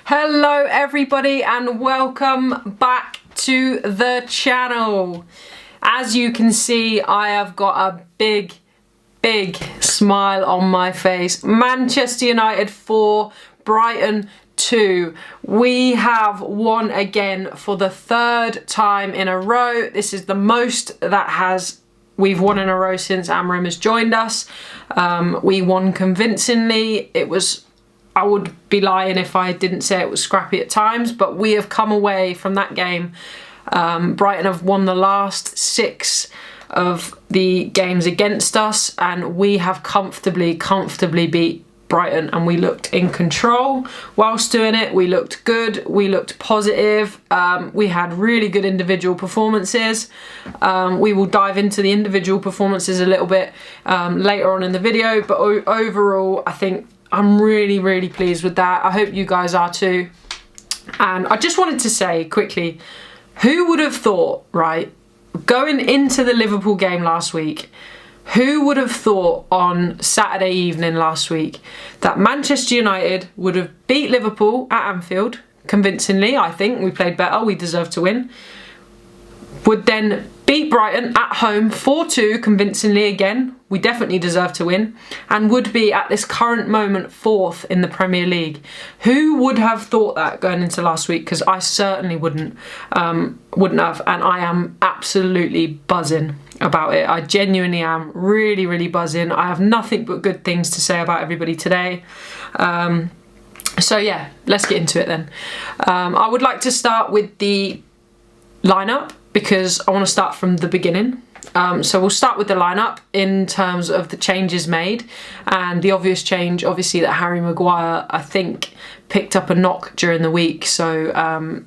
Hello everybody and welcome back to the channel. As you can see, I have got a big smile on my face. Manchester United 4, Brighton 2. We have won again for the third time in a row. This is the most that we've won in a row since Amorim has joined us. We won convincingly. I would be lying if I didn't say it was scrappy at times, but we have come away from that game. Brighton have won the last 6 of the games against us, and we have comfortably beat Brighton, and we looked in control whilst doing it. We looked good, we looked positive, we had really good individual performances. We will dive into the individual performances a little bit later on in the video, but overall I think I'm really pleased with that. I hope you guys are too. And I just wanted to say quickly, who would have thought, right, going into the Liverpool game last week, who would have thought on Saturday evening last week that Manchester United would have beat Liverpool at Anfield convincingly? I think we played better, we deserved to win. Would then beat Brighton at home 4-2 convincingly again, we definitely deserve to win, and would be at this current moment 4th in the Premier League. Who would have thought that going into last week? Because I certainly wouldn't have, and I am absolutely buzzing about it. I genuinely am really buzzing. I have nothing but good things to say about everybody today. So yeah, let's get into it then. I would like to start with the lineup because I want to start from the beginning. So we'll start with the lineup in terms of the changes made, and the obvious change, obviously, that Harry Maguire, I think, picked up a knock during the week, so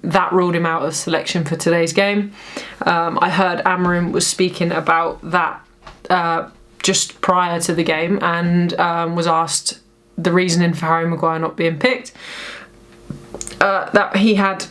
that ruled him out of selection for today's game. I heard Amorim was speaking about that just prior to the game, and was asked the reasoning for Harry Maguire not being picked. That he had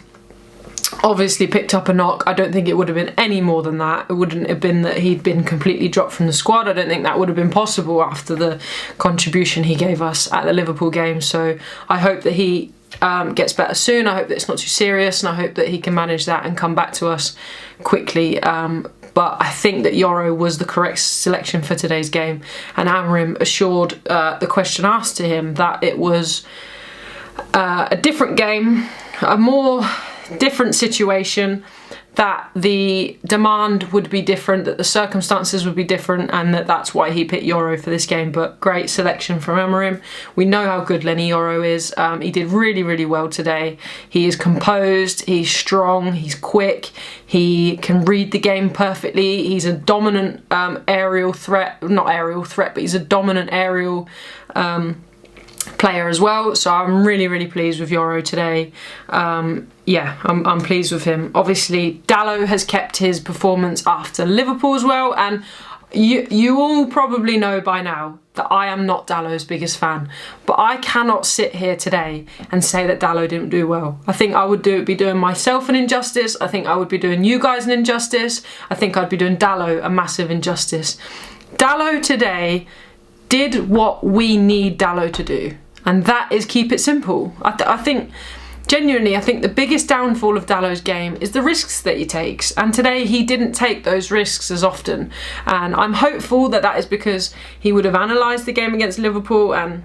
obviously picked up a knock. I don't think it would have been any more than that. It wouldn't have been that he'd been completely dropped from the squad. I don't think that would have been possible after the contribution he gave us at the Liverpool game. So I hope that he gets better soon. I hope that it's not too serious, and I hope that he can manage that and come back to us quickly. But I think that Yoro was the correct selection for today's game, and Amorim assured the question asked to him that it was a different game, a more different situation, that the demand would be different, that the circumstances would be different, and that's why he picked Yoro for this game. But great selection from Amorim. We know how good Lenny Yoro is. He did really well today. He is composed, he's strong, he's quick, he can read the game perfectly. He's a dominant aerial threat, not aerial threat, but he's a dominant aerial player as well. So I'm really pleased with Yoro today. Yeah, I'm pleased with him. Obviously Dalot has kept his performance after Liverpool as well, and you all probably know by now that I am not Dalot's biggest fan, but I cannot sit here today and say that Dalot didn't do well. I think I would be doing myself an injustice. I think I would be doing you guys an injustice. I think I'd be doing Dalot a massive injustice. Dalot today did what we need Dalot to do, and that is keep it simple. I think genuinely, I think the biggest downfall of Dalot's game is the risks that he takes, and today he didn't take those risks as often, and I'm hopeful that that is because he would have analysed the game against Liverpool, and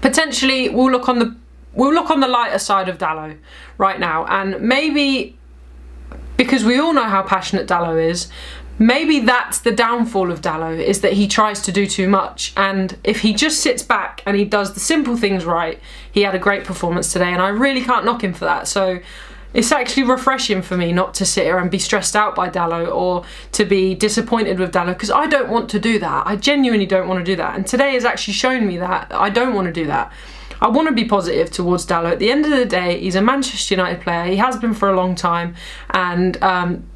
potentially we'll look on the lighter side of Dalot right now. And maybe because we all know how passionate Dalot is, maybe that's the downfall of Dalot, is that he tries to do too much. And if he just sits back and he does the simple things right, he had a great performance today, and I really can't knock him for that. So it's actually refreshing for me not to sit here and be stressed out by Dalot or to be disappointed with Dalot, because I don't want to do that. I genuinely don't want to do that, and today has actually shown me that I don't want to do that. I want to be positive towards Dalot. At the end of the day, he's a Manchester United player. He has been for a long time, and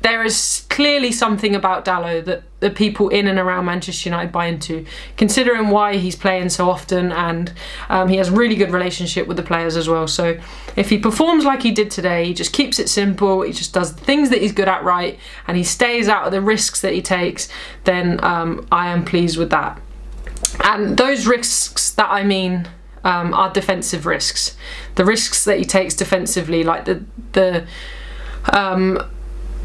there is clearly something about Dalot that the people in and around Manchester United buy into, considering why he's playing so often, and he has a really good relationship with the players as well. So if he performs like he did today, he just keeps it simple, he just does the things that he's good at right, and he stays out of the risks that he takes, then I am pleased with that. And those risks that I mean are defensive risks. The risks that he takes defensively, like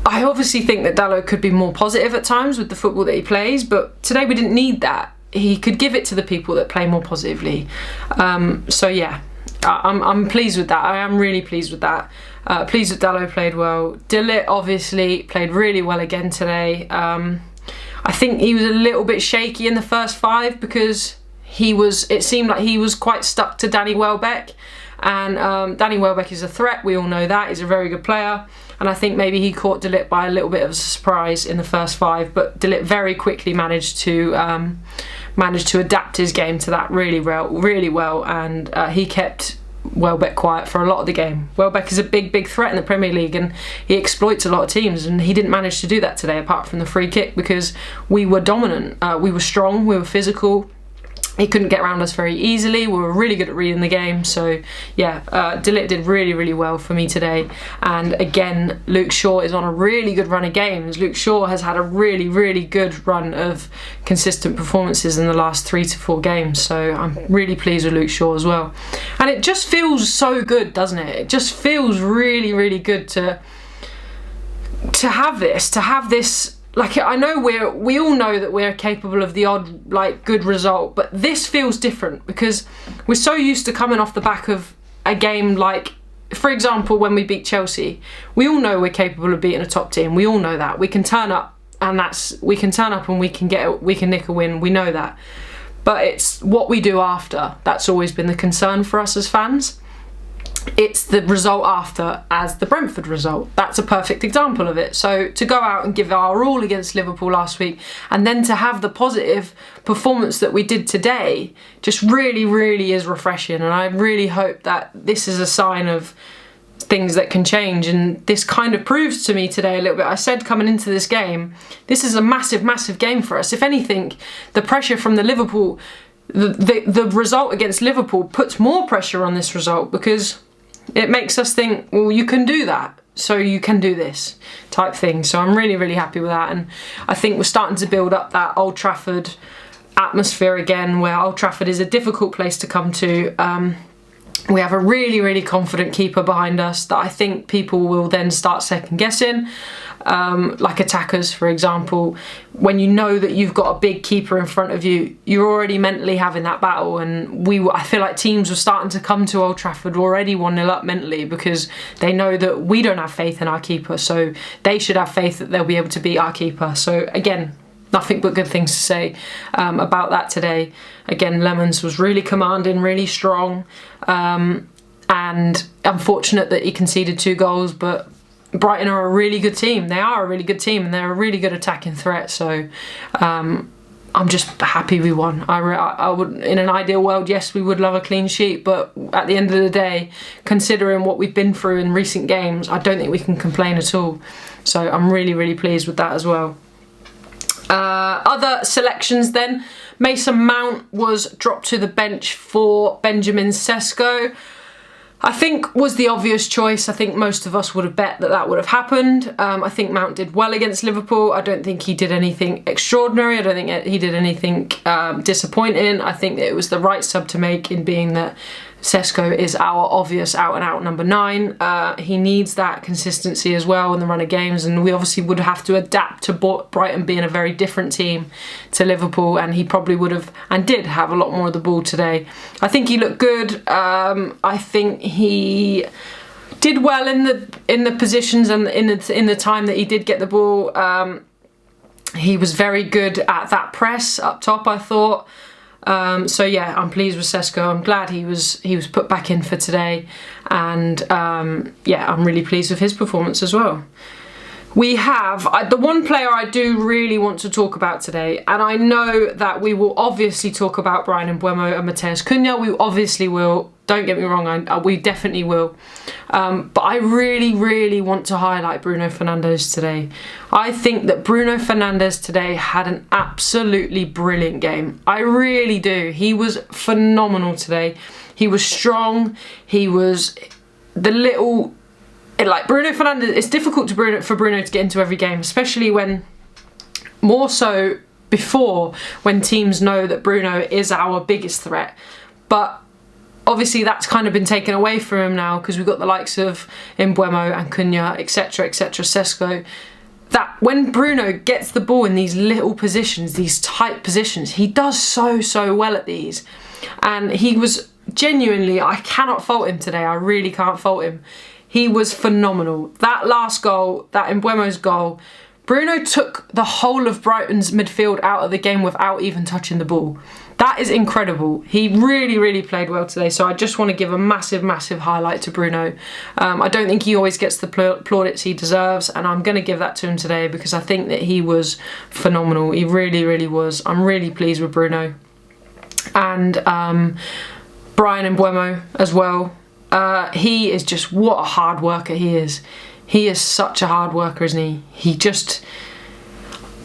I obviously think that Dalot could be more positive at times with the football that he plays, but today we didn't need that. He could give it to the people that play more positively. So yeah, I'm pleased with that. I am really pleased with that. Pleased that Dalot played well. De Ligt obviously played really well again today. I think he was a little bit shaky in the first 5 because it seemed like he was quite stuck to Danny Welbeck. And Danny Welbeck is a threat, we all know that. He's a very good player. And I think maybe he caught De Ligt by a little bit of a surprise in the first 5, but De Ligt very quickly managed to adapt his game to that really well, and he kept Welbeck quiet for a lot of the game. Welbeck is a big threat in the Premier League, and he exploits a lot of teams, and he didn't manage to do that today apart from the free kick because we were dominant, we were strong, we were physical. He couldn't get around us very easily. We were really good at reading the game. So yeah, De Ligt did really well for me today. And again, Luke Shaw is on a really good run of games. Luke Shaw has had a really good run of consistent performances in the last 3 to 4 games. So I'm really pleased with Luke Shaw as well. And it just feels so good, doesn't it? It just feels really good to have this. Like, I know we all know that we're capable of the odd, like, good result, but this feels different because we're so used to coming off the back of a game like, for example, when we beat Chelsea. We all know we're capable of beating a top team. We all know that. We can turn up and we can nick a win. We know that. But it's what we do after. That's always been the concern for us as fans. It's the result after, as the Brentford result. That's a perfect example of it. So to go out and give our all against Liverpool last week and then to have the positive performance that we did today just really is refreshing, and I really hope that this is a sign of things that can change, and this kind of proves to me today a little bit. I said coming into this game, this is a massive game for us. If anything, the pressure from the result against Liverpool puts more pressure on this result because it makes us think, well, you can do that, so you can do this type thing. So I'm really happy with that, and I think we're starting to build up that Old Trafford atmosphere again, where Old Trafford is a difficult place to come to. We have a really confident keeper behind us that I think people will then start second guessing. Like attackers, for example, when you know that you've got a big keeper in front of you, you're already mentally having that battle, and I feel like teams were starting to come to Old Trafford already 1-0 up mentally because they know that we don't have faith in our keeper, so they should have faith that they'll be able to beat our keeper. So again, nothing but good things to say about that today. Again, Lemons was really commanding, really strong, and unfortunate that he conceded 2 goals, but Brighton are a really good team. They are a really good team, and they're a really good attacking threat. So I'm just happy we won. I would, in an ideal world, yes, we would love a clean sheet, but at the end of the day, considering what we've been through in recent games, I don't think we can complain at all. So I'm really pleased with that as well. Other selections then. Mason Mount was dropped to the bench for Benjamin Sesko. I think was the obvious choice. I think most of us would have bet that would have happened. I think Mount did well against Liverpool. I don't think he did anything extraordinary. I don't think he did anything disappointing. I think that it was the right sub to make, in being that Sesko is our obvious out-and-out number 9. He needs that consistency as well in the run of games, and we obviously would have to adapt to Brighton being a very different team to Liverpool, and he probably would have and did have a lot more of the ball today. I think he looked good. I think he did well in the positions and in the time that he did get the ball. He was very good at that press up top, I thought. So yeah, I'm pleased with Sesko. I'm glad he was put back in for today, and yeah, I'm really pleased with his performance as well. We have the one player I do really want to talk about today, and I know that we will obviously talk about Bryan Mbeumo and Matheus Cunha. We obviously will. Don't get me wrong, we definitely will. But I really want to highlight Bruno Fernandes today. I think that Bruno Fernandes today had an absolutely brilliant game. I really do. He was phenomenal today. He was strong. He was Bruno Fernandes. It's difficult for Bruno to get into every game, especially when, more so before, when teams know that Bruno is our biggest threat. But obviously that's kind of been taken away from him now because we've got the likes of Mbeumo and Cunha, etc, Sesko, that when Bruno gets the ball in these little positions, these tight positions, he does so well at these. And he was genuinely, I cannot fault him today, I really can't fault him. He was phenomenal. That last goal, that Mbeumo's goal, Bruno took the whole of Brighton's midfield out of the game without even touching the ball. That is incredible. He really played well today, so I just want to give a massive highlight to Bruno. I don't think he always gets the plaudits he deserves, and I'm going to give that to him today because I think that he was phenomenal. He really was. I'm really pleased with Bruno. And Brian Mbeumo as well. He is just, what a hard worker he is. He is such a hard worker, isn't he? He just...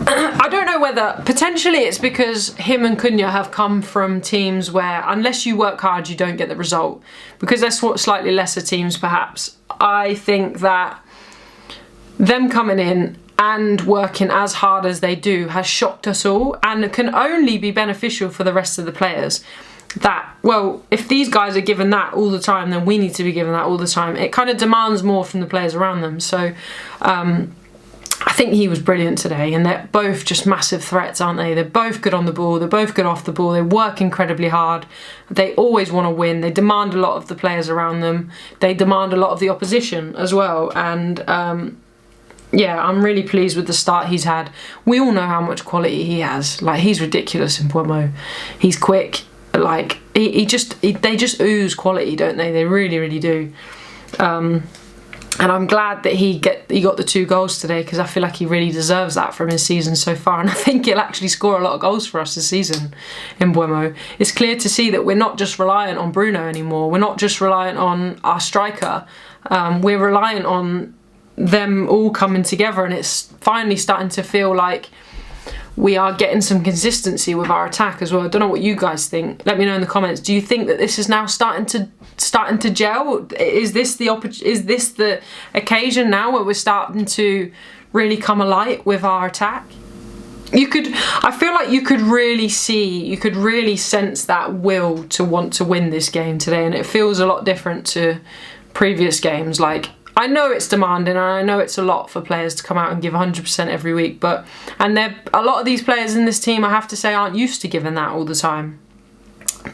I don't know whether... Potentially it's because him and Cunha have come from teams where unless you work hard, you don't get the result. Because they're slightly lesser teams, perhaps. I think that them coming in and working as hard as they do has shocked us all and can only be beneficial for the rest of the players. That, well, if these guys are given that all the time, then we need to be given that all the time. It kind of demands more from the players around them. So I think he was brilliant today, and they're both just massive threats, aren't they? They're both good on the ball, they're both good off the ball, they work incredibly hard, they always want to win, they demand a lot of the players around them, they demand a lot of the opposition as well. And yeah, I'm really pleased with the start he's had. We all know how much quality he has. Like, he's ridiculous in Mbeumo. He's quick. Like, they just ooze quality, don't they? They really do. And I'm glad that he got the 2 goals today because I feel like he really deserves that from his season so far. And I think he'll actually score a lot of goals for us this season in Mbeumo. It's clear to see that we're not just reliant on Bruno anymore. We're not just reliant on our striker. We're reliant on them all coming together, and it's finally starting to feel like we are getting some consistency with our attack as well. I don't know what you guys think. Let me know in the comments. Do you think that this is now starting to gel? Is this the occasion now where we're starting to really come alight with our attack? I feel like you could really sense that will to want to win this game today, and it feels a lot different to previous games. Like, I know it's demanding and I know it's a lot for players to come out and give 100% every week, and a lot of these players in this team, I have to say, aren't used to giving that all the time.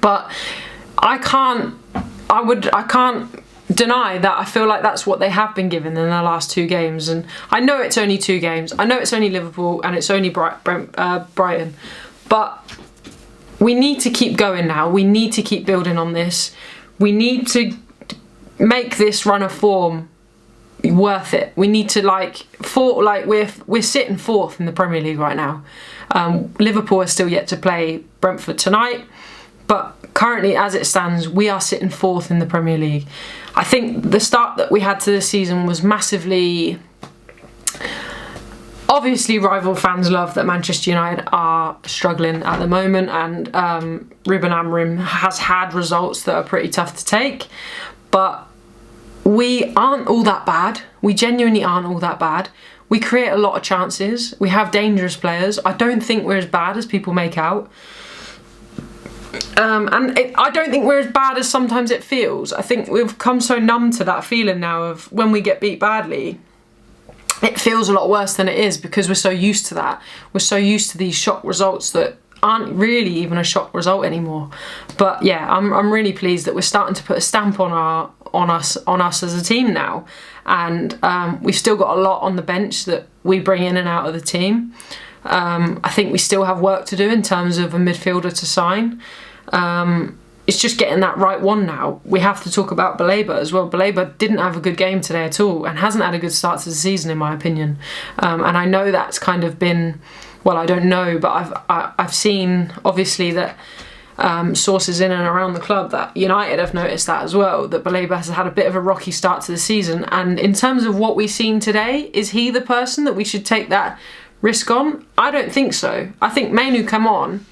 But I can't deny that I feel like that's what they have been given in their last 2 games. And I know it's only 2 games. I know it's only Liverpool and it's only Brighton. But we need to keep going now. We need to keep building on this. We need to make this run of form worth it. We need to we're sitting 4th in the Premier League right now. Liverpool is still yet to play Brentford tonight, but currently as it stands we are sitting 4th in the Premier League. I think the start that we had to this season was massively... Obviously rival fans love that Manchester United are struggling at the moment, and Ruben Amorim has had results that are pretty tough to take, but we aren't all that bad. We genuinely aren't all that bad. We create a lot of chances. We have dangerous players. I don't think we're as bad as people make out. I don't think we're as bad as sometimes it feels. I think we've come so numb to that feeling now of when we get beat badly, it feels a lot worse than it is because we're so used to that. We're so used to these shock results that aren't really even a shock result anymore. But yeah, I'm really pleased that we're starting to put a stamp on us as a team now, and we've still got a lot on the bench that we bring in and out of the team. I think we still have work to do in terms of a midfielder to sign. It's just getting that right one now. We have to talk about Baleba as well. Baleba didn't have a good game today at all and hasn't had a good start to the season in my opinion. And I know that's kind of been, well, I don't know, but I've seen obviously that sources in and around the club that United have noticed that as well, that Baleba has had a bit of a rocky start to the season. And in terms of what we've seen today, is he the person that we should take that risk on? I don't think so. I think Mainoo come on,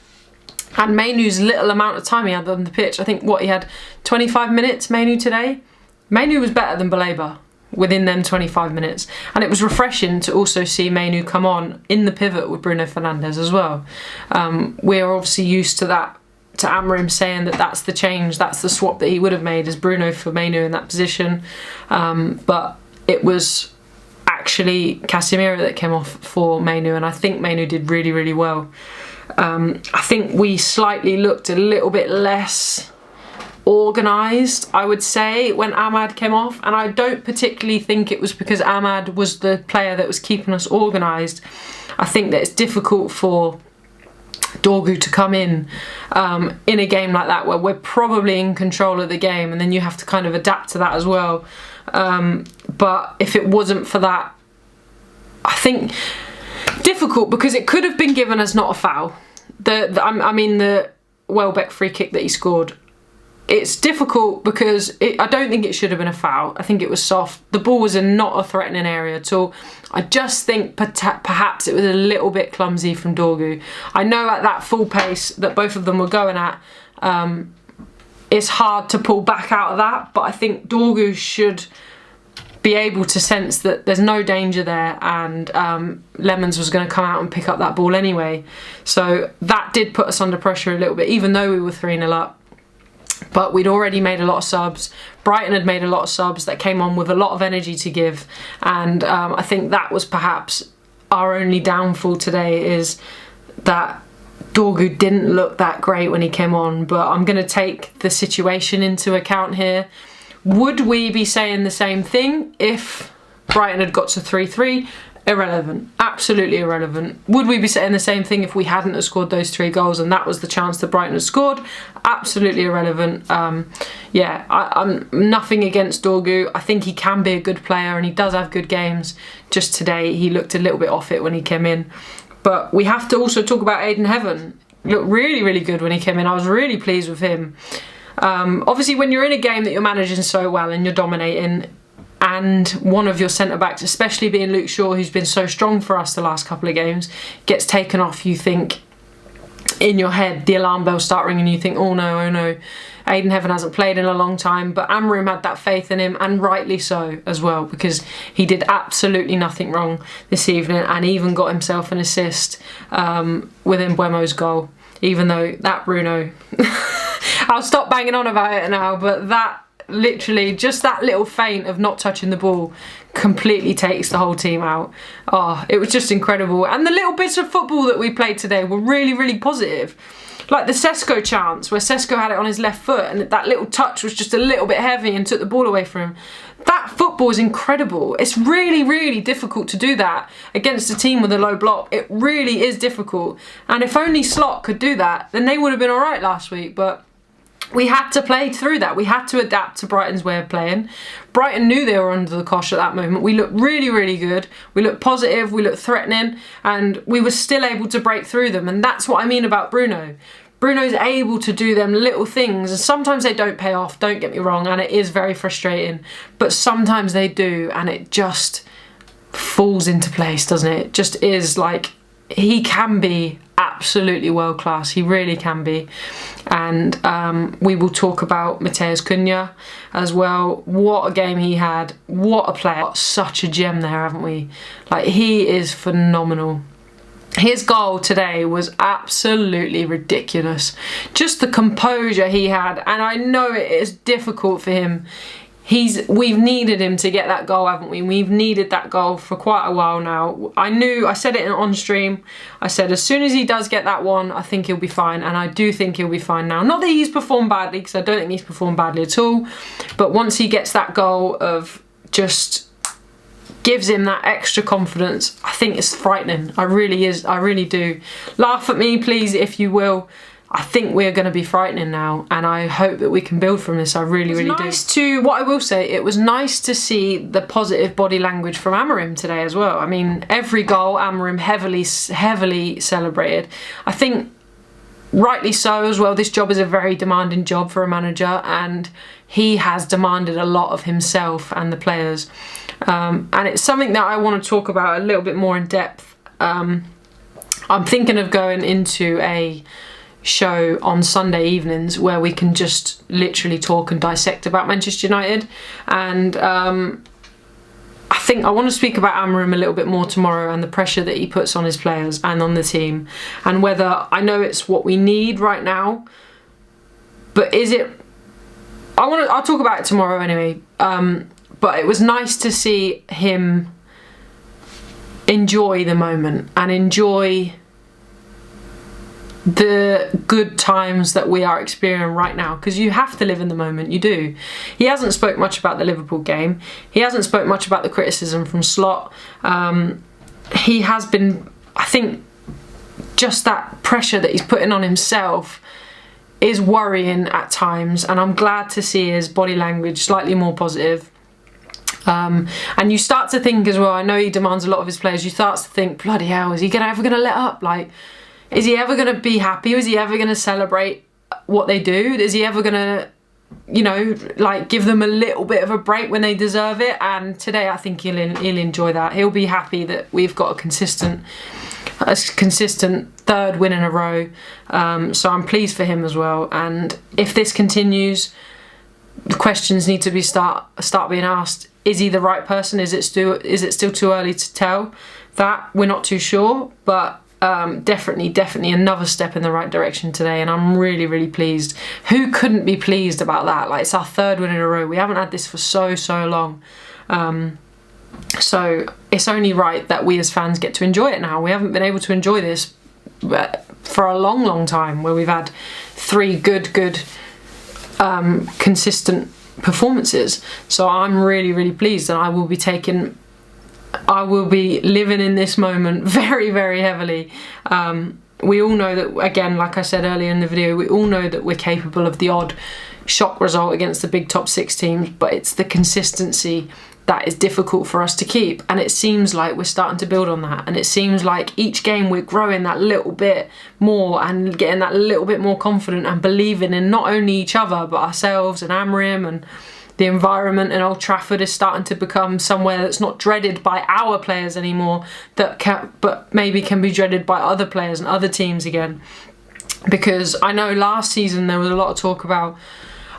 and Mainoo's little amount of time he had on the pitch, I think he had 25 minutes, Mainoo today. Mainoo was better than Baleba within them 25 minutes. And it was refreshing to also see Mainoo come on in the pivot with Bruno Fernandes as well. We're obviously used to that to Amorim saying that that's the change, that's the swap that he would have made, as Bruno for Mainu in that position. But it was actually Casemiro that came off for Mainu, and I think Mainu did really, really well. I think we slightly looked a little bit less organised, I would say, when Ahmad came off, and I don't particularly think it was because Ahmad was the player that was keeping us organised. I think that it's difficult for Dorgu to come in a game like that where we're probably in control of the game, and then you have to kind of adapt to that as well. But if it wasn't for that, I think difficult, because it could have been given as not a foul. The Welbeck free kick that he scored, it's difficult because I don't think it should have been a foul. I think it was soft. The ball was in not a threatening area at all. I just think perhaps it was a little bit clumsy from Dorgu. I know at that full pace that both of them were going at, it's hard to pull back out of that, but I think Dorgu should be able to sense that there's no danger there, and Lemons was going to come out and pick up that ball anyway. So that did put us under pressure a little bit, even though we were 3-0 up. But we'd already made a lot of subs. Brighton had made a lot of subs that came on with a lot of energy to give. And I think that was perhaps our only downfall today, is that Dorgu didn't look that great when he came on. But I'm going to take the situation into account here. Would we be saying the same thing if Brighton had got to 3-3? Irrelevant. Absolutely irrelevant. Would we be saying the same thing if we hadn't have scored those 3 goals and that was the chance that Brighton had scored? Absolutely irrelevant. Yeah, I'm nothing against Dorgu. I think he can be a good player and he does have good games. Just today he looked a little bit off it when he came in. But we have to also talk about Aiden Heaven. He looked really, really good when he came in. I was really pleased with him. Obviously, when you're in a game that you're managing so well and you're dominating, and one of your centre-backs, especially being Luke Shaw, who's been so strong for us the last couple of games, gets taken off, you think, in your head, the alarm bells start ringing, you think, oh no, Aiden Heaven hasn't played in a long time. But Amorim had that faith in him, and rightly so as well, because he did absolutely nothing wrong this evening, and even got himself an assist with Mbeumo's goal, even though that Bruno... I'll stop banging on about it now, but that literally, just that little feint of not touching the ball completely takes the whole team out. Oh, it was just incredible. And the little bits of football that we played today were really, really positive. Like the Sesko chance, where Sesko had it on his left foot and that little touch was just a little bit heavy and took the ball away from him. That football is incredible. It's really, really difficult to do that against a team with a low block. It really is difficult. And if only Slot could do that, then they would have been all right last week. But we had to play through that. We had to adapt to Brighton's way of playing. Brighton knew they were under the cosh at that moment. We looked really, really good. We looked positive. We looked threatening. And we were still able to break through them. And that's what I mean about Bruno. Bruno's able to do them little things. And sometimes they don't pay off, don't get me wrong. And it is very frustrating. But sometimes they do. And it just falls into place, doesn't it? It just is like, he can be absolutely world class. He really can be. And we will talk about Matheus Cunha as well. What a game he had. What a player. Such a gem there, haven't we? Like, he is phenomenal. His goal today was absolutely ridiculous. Just the composure he had. And I know it is difficult for him. We've needed him to get that goal, haven't we? We've needed that goal for quite a while now. I said it on stream. I said as soon as he does get that one, I think he'll be fine. And I do think he'll be fine now. Not that he's performed badly, because I don't think he's performed badly at all. But once he gets that goal of just gives him that extra confidence, I think it's frightening. I really do. Laugh at me, please, if you will. I think we're going to be frightening now, and I hope that we can build from this. I really do. What I will say, it was nice to see the positive body language from Amorim today as well. I mean, every goal Amorim heavily celebrated. I think rightly so as well. This job is a very demanding job for a manager, and he has demanded a lot of himself and the players. And it's something that I want to talk about a little bit more in depth. I'm thinking of going into a show on Sunday evenings where we can just literally talk and dissect about Manchester United, and I think I want to speak about Amorim a little bit more tomorrow, and the pressure that he puts on his players and on the team, and whether, I know it's what we need right now, But is it... I'll talk about it tomorrow anyway. But it was nice to see him enjoy the moment and enjoy the good times that we are experiencing right now, because you have to live in the moment. You do. He hasn't spoke much about the Liverpool game. He hasn't spoke much about the criticism from Slot. He has been, I think, just that pressure that he's putting on himself is worrying at times, and I'm glad to see his body language slightly more positive. And you start to think as well, I know he demands a lot of his players, you start to think, bloody hell, is he ever going to let up? Like, is he ever going to be happy? Is he ever going to celebrate what they do? Is he ever going to, you know, like, give them a little bit of a break when they deserve it? And today I think he'll enjoy that. He'll be happy that we've got a consistent third win in a row. So I'm pleased for him as well. And if this continues, the questions need to be start being asked. Is he the right person? Is it still too early to tell? That we're not too sure, but definitely another step in the right direction today, and I'm really pleased. Who couldn't be pleased about that? Like, it's our third win in a row. We haven't had this for so long. So it's only right that we as fans get to enjoy it now. We haven't been able to enjoy this for a long time, where we've had 3 good consistent performances. So I'm really pleased, and I will be living in this moment very heavily. We all know that, again, like I said earlier in the video, we all know that we're capable of the odd shock result against the big top 6 teams, but it's the consistency that is difficult for us to keep, and it seems like we're starting to build on that, and it seems like each game we're growing that little bit more and getting that little bit more confident and believing in not only each other but ourselves and Amrim, and the environment in Old Trafford is starting to become somewhere that's not dreaded by our players anymore, but maybe can be dreaded by other players and other teams again. Because I know last season there was a lot of talk about,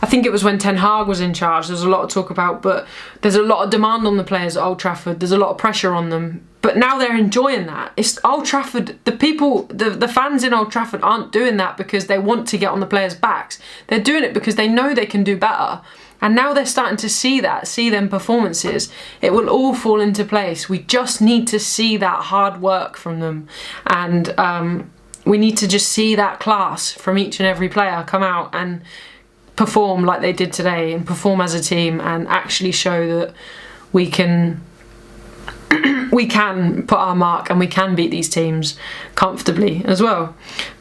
I think it was when Ten Hag was in charge, there was a lot of talk about, but there's a lot of demand on the players at Old Trafford, there's a lot of pressure on them, but now they're enjoying that. It's Old Trafford, the fans in Old Trafford aren't doing that because they want to get on the players' backs, they're doing it because they know they can do better. And now they're starting to see them performances. It will all fall into place. We just need to see that hard work from them. And we need to just see that class from each and every player come out and perform like they did today, and perform as a team, and actually show that we can put our mark and we can beat these teams comfortably as well.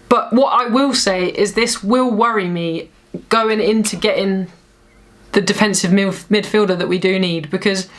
But what I will say is this will worry me going into getting the defensive midfielder that we do need, because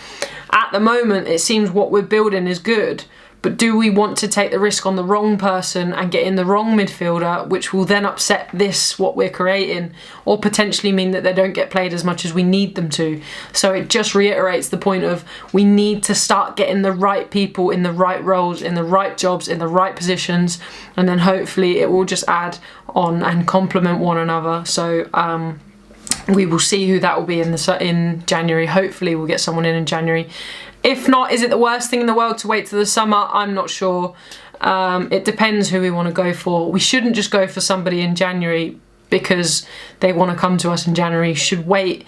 at the moment it seems what we're building is good, but do we want to take the risk on the wrong person and get in the wrong midfielder, which will then upset what we're creating, or potentially mean that they don't get played as much as we need them to? So it just reiterates the point of, we need to start getting the right people in the right roles, in the right jobs, in the right positions, and then hopefully it will just add on and complement one another. So we will see who that will be in January. Hopefully we'll get someone in January. If not, is it the worst thing in the world to wait till the summer? I'm not sure. It depends who we want to go for. We shouldn't just go for somebody in January because they want to come to us in January. We should wait,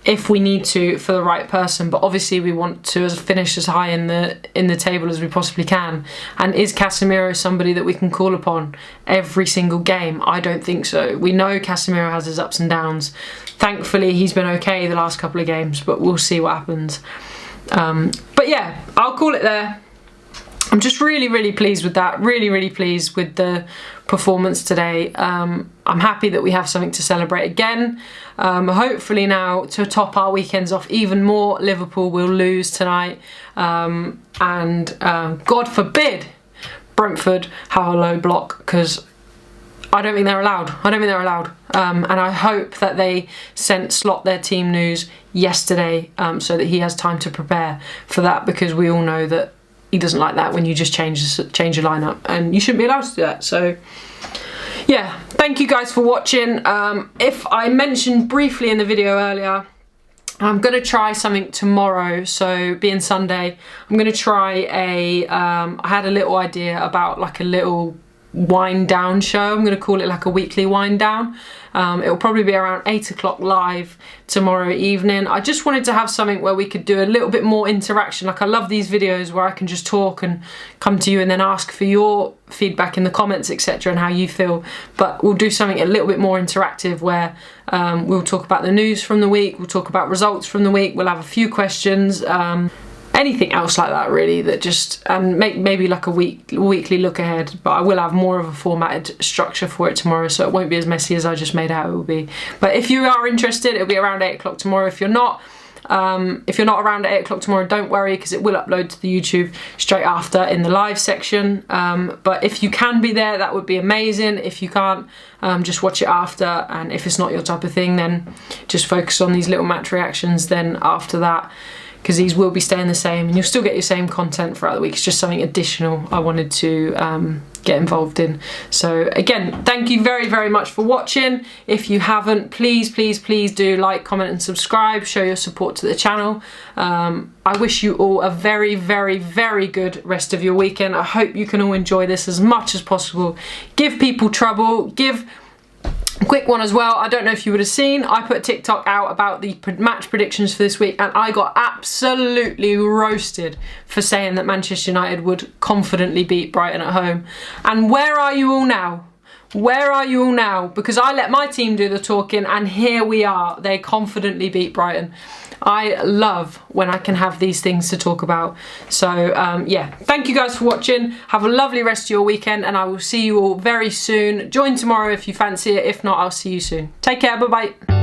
if we need to, for the right person. But obviously we want to finish as high in the table as we possibly can. And is Casemiro somebody that we can call upon every single game? I don't think so. We know Casemiro has his ups and downs. Thankfully he's been okay the last couple of games, but we'll see what happens. But yeah, I'll call it there. I'm just really pleased with that. Really pleased with the performance today. I'm happy that we have something to celebrate again. Hopefully now, to top our weekends off even more, Liverpool will lose tonight. And God forbid Brentford have a low block, because I don't think they're allowed. And I hope that they sent Slot their team news yesterday, so that he has time to prepare for that, because we all know that he doesn't like that when you just change your lineup, and you shouldn't be allowed to do that. So yeah, thank you guys for watching. If I mentioned briefly in the video earlier, I'm going to try something tomorrow, so being Sunday, I'm going to try I had a little idea about like a little wind down show. I'm going to call it like a weekly wind down. It will probably be around 8 o'clock live tomorrow evening. I just wanted to have something where we could do a little bit more interaction. Like, I love these videos where I can just talk and come to you and then ask for your feedback in the comments, etc., and how you feel. But we'll do something a little bit more interactive where we'll talk about the news from the week, we'll talk about results from the week, we'll have a few questions, anything else like that really, that just maybe like a weekly look ahead. But I will have more of a formatted structure for it tomorrow, so it won't be as messy as I just made out it will be. But if you are interested, it'll be around 8 o'clock tomorrow. If you're not around at 8 o'clock tomorrow, don't worry, because it will upload to the YouTube straight after in the live section. But if you can be there, that would be amazing. If you can't, just watch it after, and if it's not your type of thing, then just focus on these little match reactions then after that, because these will be staying the same and you'll still get your same content throughout the week. It's just something additional I wanted to get involved in. So again, thank you very, very much for watching. If you haven't, please, please, please do like, comment and subscribe. Show your support to the channel. I wish you all a very, very, very good rest of your weekend. I hope you can all enjoy this as much as possible. Give people trouble. Give... Quick one as well, I don't know if you would have seen, I put a TikTok out about the match predictions for this week, and I got absolutely roasted for saying that Manchester United would confidently beat Brighton at home. And where are you all now? Where are you all now? Because I let my team do the talking, and here we are. They confidently beat Brighton. I love when I can have these things to talk about. So yeah, thank you guys for watching. Have a lovely rest of your weekend, and I will see you all very soon. Join tomorrow if you fancy it. If not, I'll see you soon. Take care. Bye bye.